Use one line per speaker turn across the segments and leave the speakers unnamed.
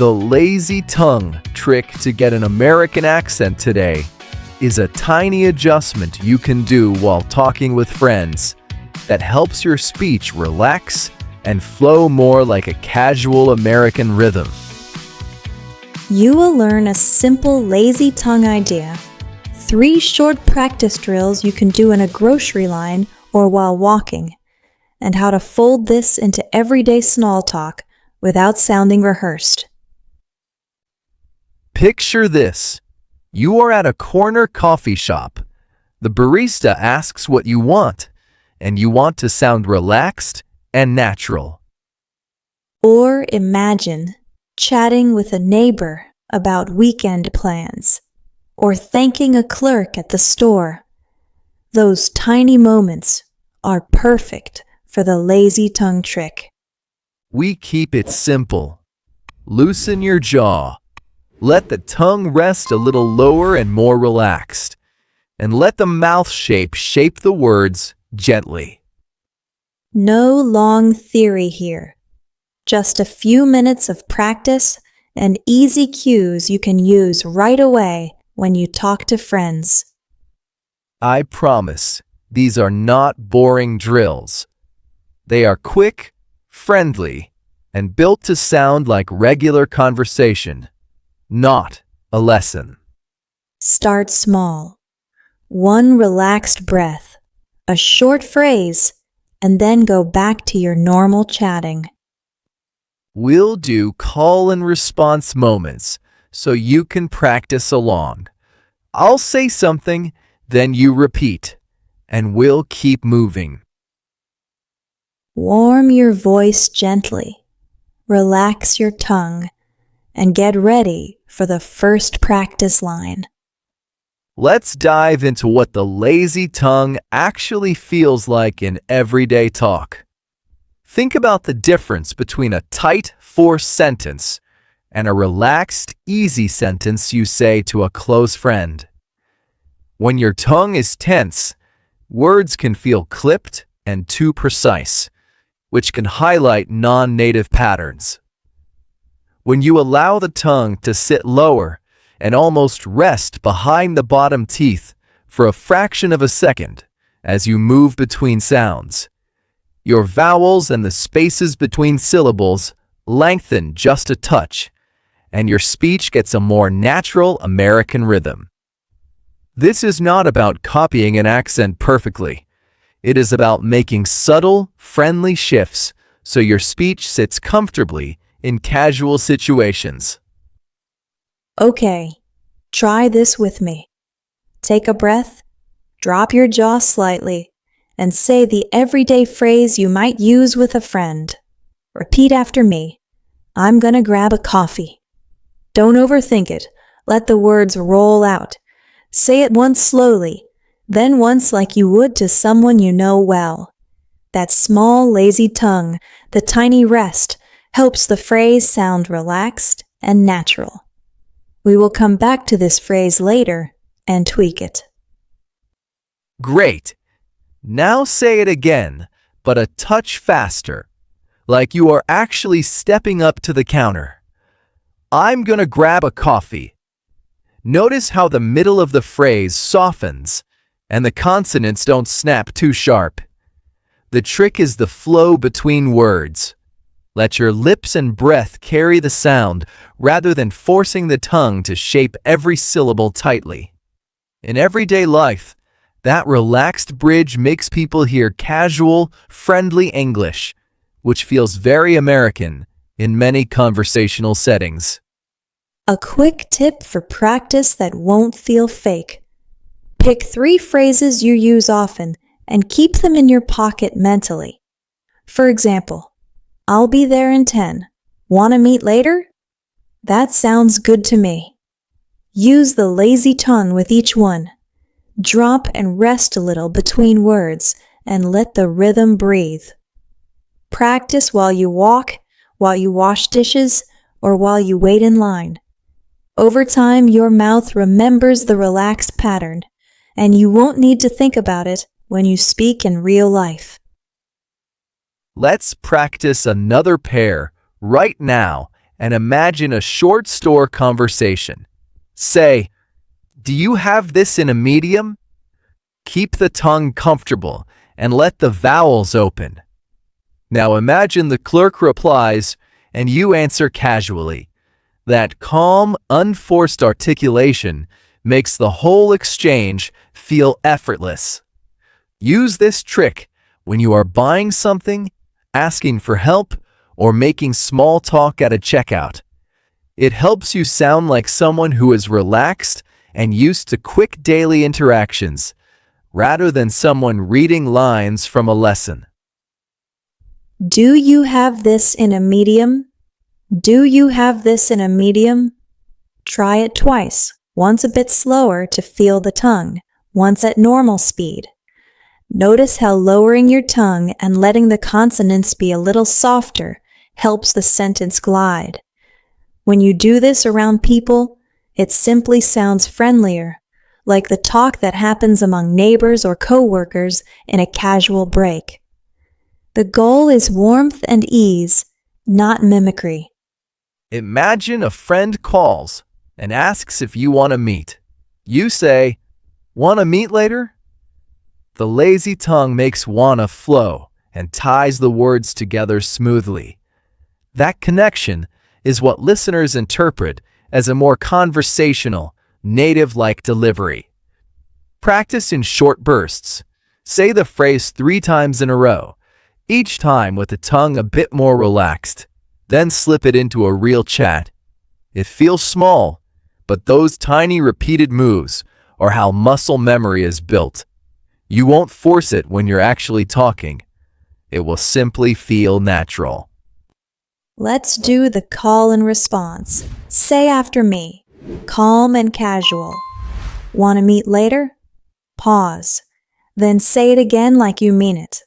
The lazy tongue trick to get an American accent today is a tiny adjustment you can do while talking with friends that helps your speech relax and flow more like a casual American rhythm.
You will learn a simple lazy tongue idea, 3 short practice drills you can do in a grocery line or while walking, and how to fold this into everyday small talk without sounding rehearsed.
Picture this. You are at a corner coffee shop. The barista asks what you want, and you want to sound relaxed and natural.
Or imagine chatting with a neighbor about weekend plans, or thanking a clerk at the store. Those tiny moments are perfect for the lazy tongue trick.
We keep it simple. Loosen your jaw. Let the tongue rest a little lower and more relaxed, and let the mouth shape the words gently.
No long theory here. Just a few minutes of practice and easy cues you can use right away when you talk to friends.
I promise, these are not boring drills. They are quick, friendly, and built to sound like regular conversation, not a lesson.
Start small. 1 relaxed breath, a short phrase, and then go back to your normal chatting.
We'll do call and response moments so you can practice along. I'll say something, then you repeat, and we'll keep moving.
Warm your voice gently, relax your tongue, and get ready for the first practice line.
Let's dive into what the lazy tongue actually feels like in everyday talk. Think about the difference between a tight, forced sentence and a relaxed, easy sentence you say to a close friend. When your tongue is tense, words can feel clipped and too precise, which can highlight non-native patterns. When you allow the tongue to sit lower and almost rest behind the bottom teeth for a fraction of a second as you move between sounds, your vowels and the spaces between syllables lengthen just a touch, and your speech gets a more natural American rhythm. This is not about copying an accent perfectly. It is about making subtle, friendly shifts so your speech sits comfortably in casual situations.
Okay, try this with me. Take a breath, drop your jaw slightly, and say the everyday phrase you might use with a friend. Repeat after me. I'm gonna grab a coffee. Don't overthink it. Let the words roll out. Say it once slowly, then once like you would to someone you know well. That small, lazy tongue, the tiny rest, helps the phrase sound relaxed and natural. We will come back to this phrase later and tweak it.
Great! Now say it again, but a touch faster, like you are actually stepping up to the counter. I'm gonna grab a coffee. Notice how the middle of the phrase softens and the consonants don't snap too sharp. The trick is the flow between words. Let your lips and breath carry the sound rather than forcing the tongue to shape every syllable tightly. In everyday life, that relaxed bridge makes people hear casual, friendly English, which feels very American in many conversational settings.
A quick tip for practice that won't feel fake. Pick 3 phrases you use often and keep them in your pocket mentally. For example, I'll be there in 10. Wanna meet later? That sounds good to me. Use the lazy tongue with each one. Drop and rest a little between words and let the rhythm breathe. Practice while you walk, while you wash dishes, or while you wait in line. Over time, your mouth remembers the relaxed pattern, and you won't need to think about it when you speak in real life.
Let's practice another pair right now and imagine a short store conversation. Say, "Do you have this in a medium?" Keep the tongue comfortable and let the vowels open. Now imagine the clerk replies and you answer casually. That calm, unforced articulation makes the whole exchange feel effortless. Use this trick when you are buying something, asking for help, or making small talk at a checkout. It helps you sound like someone who is relaxed and used to quick daily interactions, rather than someone reading lines from a lesson.
Do you have this in a medium? Do you have this in a medium? Try it twice, once a bit slower to feel the tongue, once at normal speed. Notice how lowering your tongue and letting the consonants be a little softer helps the sentence glide. When you do this around people, it simply sounds friendlier, like the talk that happens among neighbors or coworkers in a casual break. The goal is warmth and ease, not mimicry.
Imagine a friend calls and asks if you want to meet. You say, "Want to meet later?" The lazy tongue makes wanna flow and ties the words together smoothly. That connection is what listeners interpret as a more conversational, native-like delivery. Practice in short bursts. Say the phrase 3 times in a row, each time with the tongue a bit more relaxed. Then slip it into a real chat. It feels small, but those tiny repeated moves are how muscle memory is built. You won't force it when you're actually talking. It will simply feel natural.
Let's do the call and response. Say after me, calm and casual. Want to meet later? Pause. Then say it again like you mean it.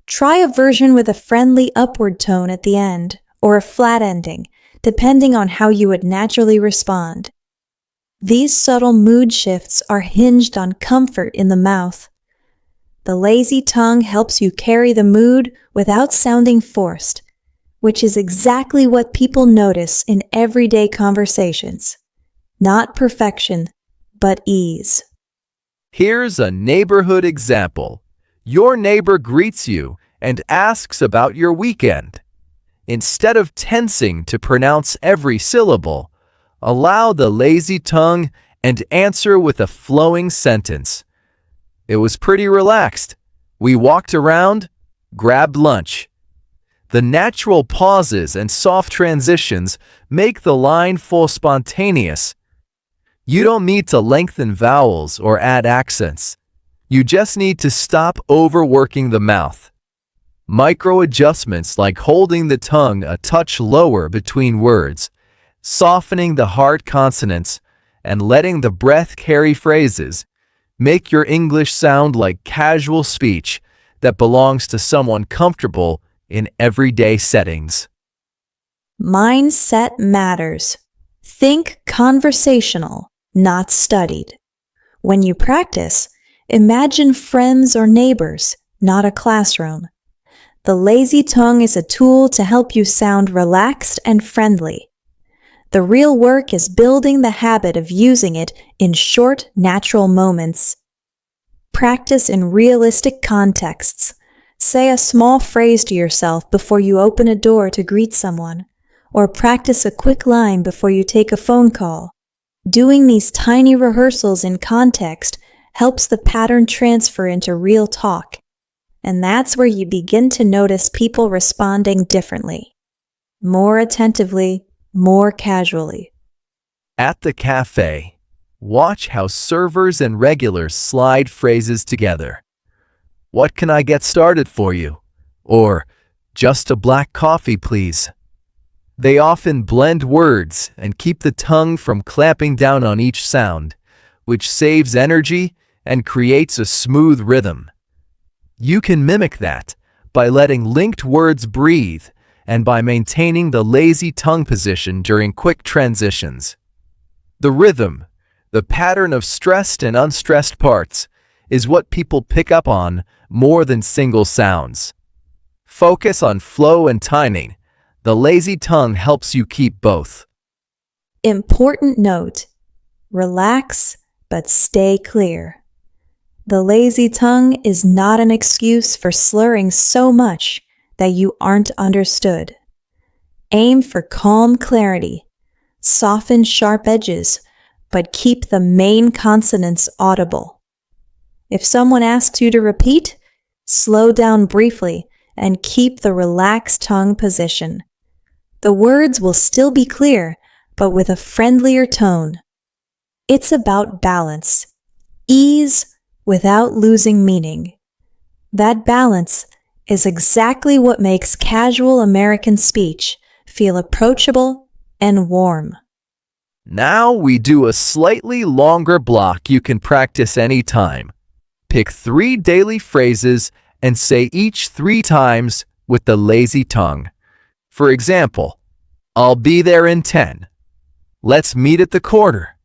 Try a version with a friendly upward tone at the end, or a flat ending, depending on how you would naturally respond. These subtle mood shifts are hinged on comfort in the mouth. The lazy tongue helps you carry the mood without sounding forced, which is exactly what people notice in everyday conversations. Not perfection, but ease.
Here's a neighborhood example. Your neighbor greets you and asks about your weekend. Instead of tensing to pronounce every syllable, allow the lazy tongue and answer with a flowing sentence. "It was pretty relaxed. We walked around, grabbed lunch." The natural pauses and soft transitions make the line feel spontaneous. You don't need to lengthen vowels or add accents. You just need to stop overworking the mouth. Micro adjustments like holding the tongue a touch lower between words, softening the hard consonants, and letting the breath carry phrases make your English sound like casual speech that belongs to someone comfortable in everyday settings.
Mindset matters. Think conversational, not studied. When you practice, imagine friends or neighbors, not a classroom. The lazy tongue is a tool to help you sound relaxed and friendly. The real work is building the habit of using it in short, natural moments. Practice in realistic contexts. Say a small phrase to yourself before you open a door to greet someone, or practice a quick line before you take a phone call. Doing these tiny rehearsals in context helps the pattern transfer into real talk, and that's where you begin to notice people responding differently, more attentively, more casually.
At the cafe, watch how servers and regulars slide phrases together. "What can I get started for you?" Or, "Just a black coffee, please." They often blend words and keep the tongue from clamping down on each sound, which saves energy and creates a smooth rhythm. You can mimic that by letting linked words breathe and by maintaining the lazy tongue position during quick transitions. The rhythm, the pattern of stressed and unstressed parts, is what people pick up on more than single sounds. Focus on flow and timing, The lazy tongue helps you keep both.
Important note: relax, but stay clear. The lazy tongue is not an excuse for slurring so much that you aren't understood. Aim for calm clarity. Soften sharp edges, but keep the main consonants audible. If someone asks you to repeat, slow down briefly and keep the relaxed tongue position. The words will still be clear, but with a friendlier tone. It's about balance. Ease without losing meaning. That balance is exactly what makes casual American speech feel approachable and warm.
Now we do a slightly longer block you can practice anytime. Pick 3 daily phrases and say each 3 times with the lazy tongue. For example, I'll be there in 10. Let's meet at the corner.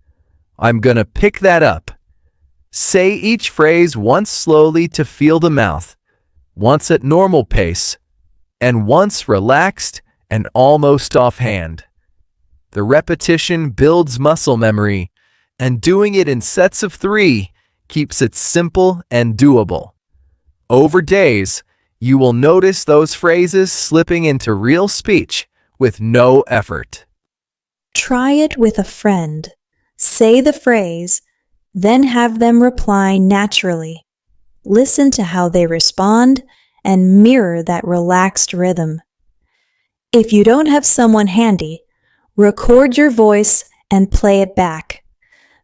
I'm gonna pick that up. Say each phrase once slowly to feel the mouth, once at normal pace, and once relaxed and almost offhand. The repetition builds muscle memory, and doing it in sets of 3 keeps it simple and doable. Over days, you will notice those phrases slipping into real speech with no effort.
Try it with a friend. Say the phrase, then have them reply naturally. Listen to how they respond and mirror that relaxed rhythm. If you don't have someone handy, record your voice and play it back.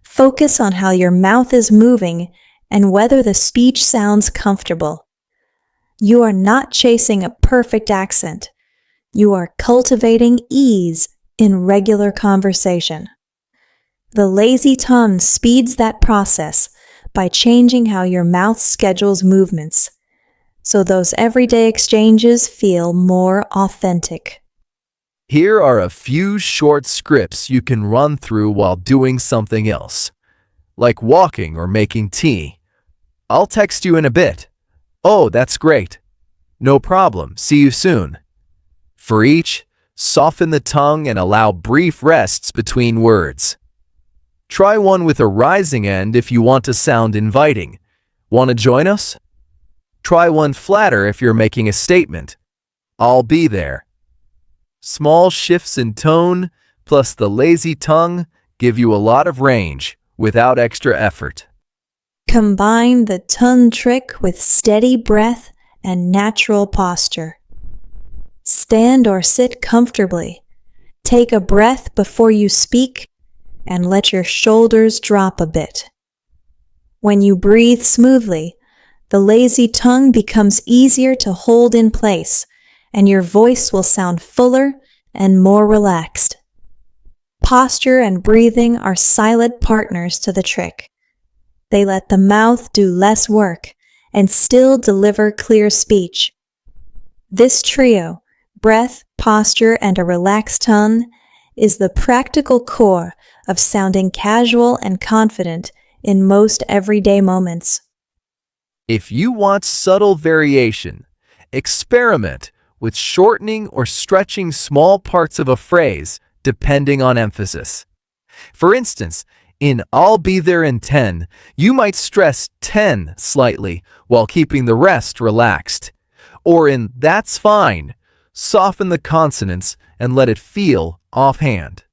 Focus on how your mouth is moving and whether the speech sounds comfortable. You are not chasing a perfect accent. You are cultivating ease in regular conversation. The lazy tongue speeds that process by changing how your mouth schedules movements, so those everyday exchanges feel more authentic.
Here are a few short scripts you can run through while doing something else, like walking or making tea. I'll text you in a bit. Oh, that's great. No problem. See you soon. For each, soften the tongue and allow brief rests between words. Try one with a rising end if you want to sound inviting. Want to join us? Try one flatter if you're making a statement. I'll be there. Small shifts in tone plus the lazy tongue give you a lot of range without extra effort.
Combine the tongue trick with steady breath and natural posture. Stand or sit comfortably. Take a breath before you speak and let your shoulders drop a bit. When you breathe smoothly, the lazy tongue becomes easier to hold in place, and your voice will sound fuller and more relaxed. Posture and breathing are silent partners to the trick. They let the mouth do less work and still deliver clear speech. This trio, breath, posture, and a relaxed tongue, is the practical core of sounding casual and confident in most everyday moments.
If you want subtle variation, experiment with shortening or stretching small parts of a phrase depending on emphasis. For instance, in I'll be there in 10, you might stress 10 slightly while keeping the rest relaxed. Or in that's fine, soften the consonants and let it feel offhand.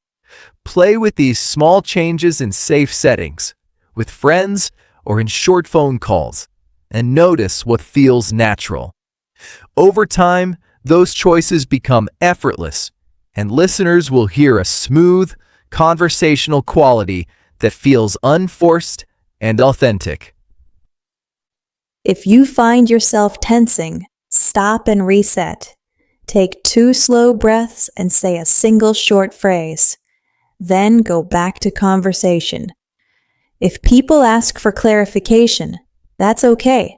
Play with these small changes in safe settings, with friends or in short phone calls, and notice what feels natural. Over time, those choices become effortless, and listeners will hear a smooth, conversational quality that feels unforced and authentic.
If you find yourself tensing, stop and reset. Take 2 slow breaths and say a single short phrase. Then go back to conversation. If people ask for clarification, that's okay.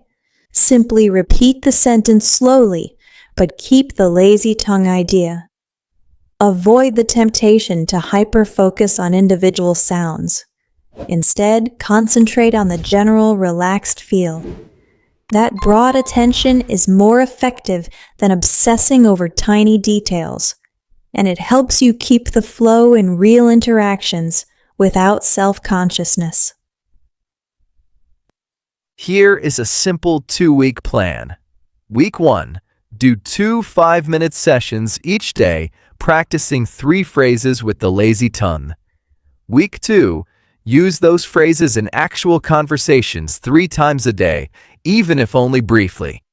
Simply repeat the sentence slowly, but keep the lazy tongue idea. Avoid the temptation to hyper-focus on individual sounds. Instead, concentrate on the general relaxed feel. That broad attention is more effective than obsessing over tiny details, and it helps you keep the flow in real interactions without self-consciousness.
Here is a simple 2-week plan. Week 1. Do 2 5-minute sessions each day, practicing 3 phrases with the lazy tongue. Week 2. Use those phrases in actual conversations 3 times a day, even if only briefly.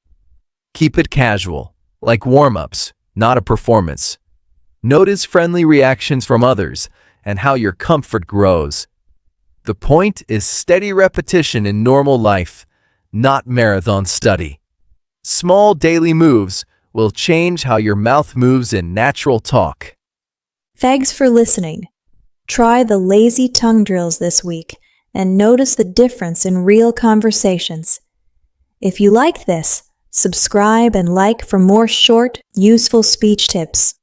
Keep it casual, like warm-ups, not a performance. Notice friendly reactions from others and how your comfort grows. The point is steady repetition in normal life, not marathon study. Small daily moves will change how your mouth moves in natural talk.
Thanks for listening. Try the lazy tongue drills this week and notice the difference in real conversations. If you like this, subscribe and like for more short, useful speech tips.